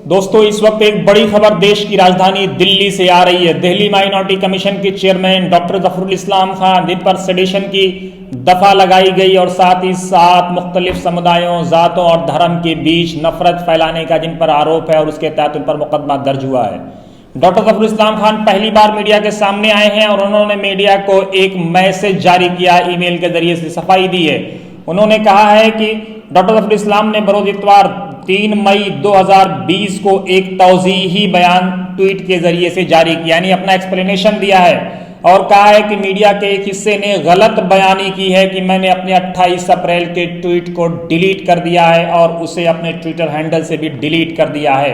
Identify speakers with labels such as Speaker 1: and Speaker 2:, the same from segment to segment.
Speaker 1: दोस्तों, इस वक्त एक बड़ी खबर देश की राजधानी दिल्ली से आ रही है। दिल्ली माइनॉरिटी कमीशन के चेयरमैन डॉक्टर जफरुल जिन पर सेडिशन की दफा लगाई गई और साथ ही साथ मुख्तलिफ समुदायों, जातों और धर्म के बीच नफरत फैलाने का जिन पर आरोप है और उसके तहत उन पर मुकदमा दर्ज हुआ है। डॉक्टर जफरुल पहली बार मीडिया के सामने आए हैं और उन्होंने मीडिया को एक मैसेज जारी किया, ईमेल के जरिए से सफाई दी है। उन्होंने कहा है कि डॉक्टर जफरुल ने बरोज इतवार 3 मई 2020 को एक तौज़ीही बयान ट्वीट के जरिए से जारी किया, यानी अपना एक्सप्लेनेशन दिया है और कहा है कि मीडिया के एक हिस्से ने गलत बयानी की है कि मैंने अपने 28 अप्रैल के ट्वीट को डिलीट कर दिया है और उसे अपने ट्विटर हैंडल से भी डिलीट कर दिया है।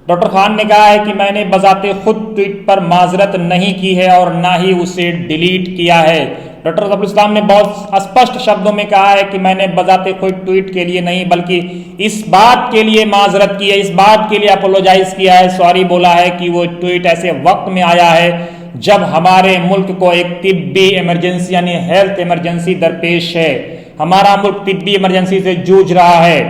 Speaker 1: डॉक्टर खान ने कहा है कि मैंने बजाते खुद ट्वीट पर माजरत नहीं की है और ना ही उसे डिलीट किया है। डॉक्टर जफरुल ने बहुत स्पष्ट शब्दों में कहा है कि मैंने बजाते खुद ट्वीट के लिए नहीं बल्कि इस बात के लिए माजरत की है, इस बात के लिए अपोलोजाइज किया है, सॉरी बोला है कि वो ट्वीट ऐसे वक्त में आया है जब हमारे मुल्क को एक तिब्बी इमरजेंसी यानी हेल्थ इमरजेंसी दरपेश है। हमारा मुल्क तिब्बी इमरजेंसी से जूझ रहा है,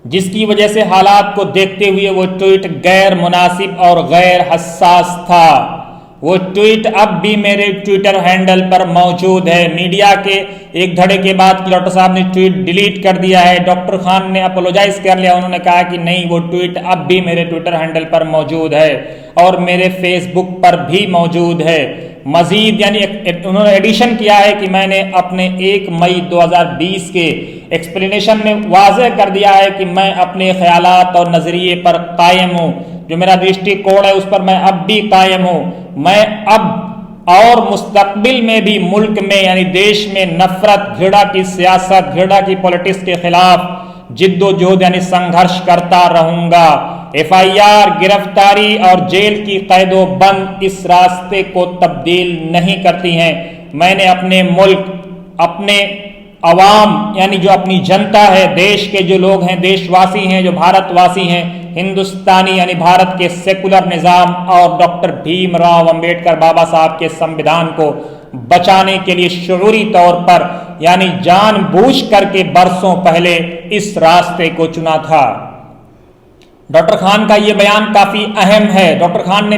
Speaker 1: जिसकी वजह से हालात को देखते हुए वो ट्वीट गैर मुनासिब और गैर हसास था। वो ट्वीट अब भी मेरे ट्विटर हैंडल पर मौजूद है। मीडिया के एक धड़े के बाद डॉक्टर साहब ने ट्वीट डिलीट कर दिया है। डॉक्टर खान ने अपोलोजाइज कर लिया, उन्होंने कहा कि नहीं, वो ट्वीट अब भी मेरे ट्विटर हैंडल पर मौजूद है और मेरे फेसबुक पर भी मौजूद है। मजीद यानी उन्होंने एडिशन किया है कि मैंने अपने 1 मई 2020 के एक्सप्लेनेशन में वाज़ेह कर दिया है कि मैं अपने ख्यालात और नजरिए पर कायम हूँ, जो मेरा दृष्टिकोण है उस पर मैं अब भी कायम हूँ। मैं अब और मुस्तकबिल में भी मुल्क में यानी देश में नफरत, घृणा की सियासत, घृणा की पॉलिटिक्स के खिलाफ जिद्दोजहद यानी संघर्ष करता रहूंगा। FIR, गिरफ्तारी और जेल की कैदो बंद इस रास्ते को तब्दील नहीं करती हैं। मैंने अपने मुल्क, अपने अवाम यानी जो अपनी जनता है, देश के जो लोग हैं, देशवासी हैं, जो भारतवासी हैं, हिंदुस्तानी यानी भारत के सेकुलर निज़ाम और डॉक्टर भीमराव अंबेडकर बाबा साहब के संविधान को बचाने के लिए शुरूरी तौर पर यानी जानबूझ करके बरसों पहले इस रास्ते को चुना था। डॉक्टर खान का ये बयान काफी अहम है। डॉक्टर खान ने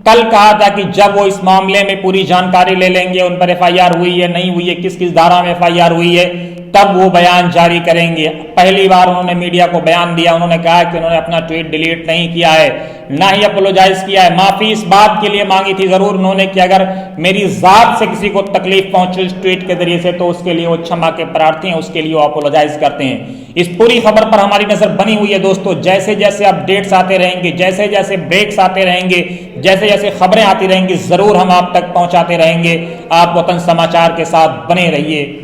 Speaker 1: कल कहा था कि जब वो इस मामले में पूरी जानकारी ले लेंगे, उन पर FIR हुई है, नहीं हुई है, किस किस धारा में FIR हुई है, तब वो बयान जारी करेंगे। पहली बार उन्होंने मीडिया को बयान दिया, उन्होंने कहा कि उन्होंने अपना ट्वीट डिलीट नहीं किया है, ना ही अपोलोजाइज किया है। माफी इस बात के लिए मांगी थी जरूर उन्होंने कि अगर मेरी जात से किसी को तकलीफ पहुंचे इस ट्वीट के जरिए से तो उसके लिए वो क्षमा के प्रार्थी हैं, उसके लिए वो अपोलोजाइज करते हैं। इस पूरी खबर पर हमारी नजर बनी हुई है दोस्तों। जैसे जैसे अपडेट्स आते रहेंगे, जैसे जैसे ब्रेक्स आते रहेंगे, जैसे जैसे खबरें आती रहेंगी, जरूर हम आप तक पहुंचाते रहेंगे। आप वतन समाचार के साथ बने रहिए।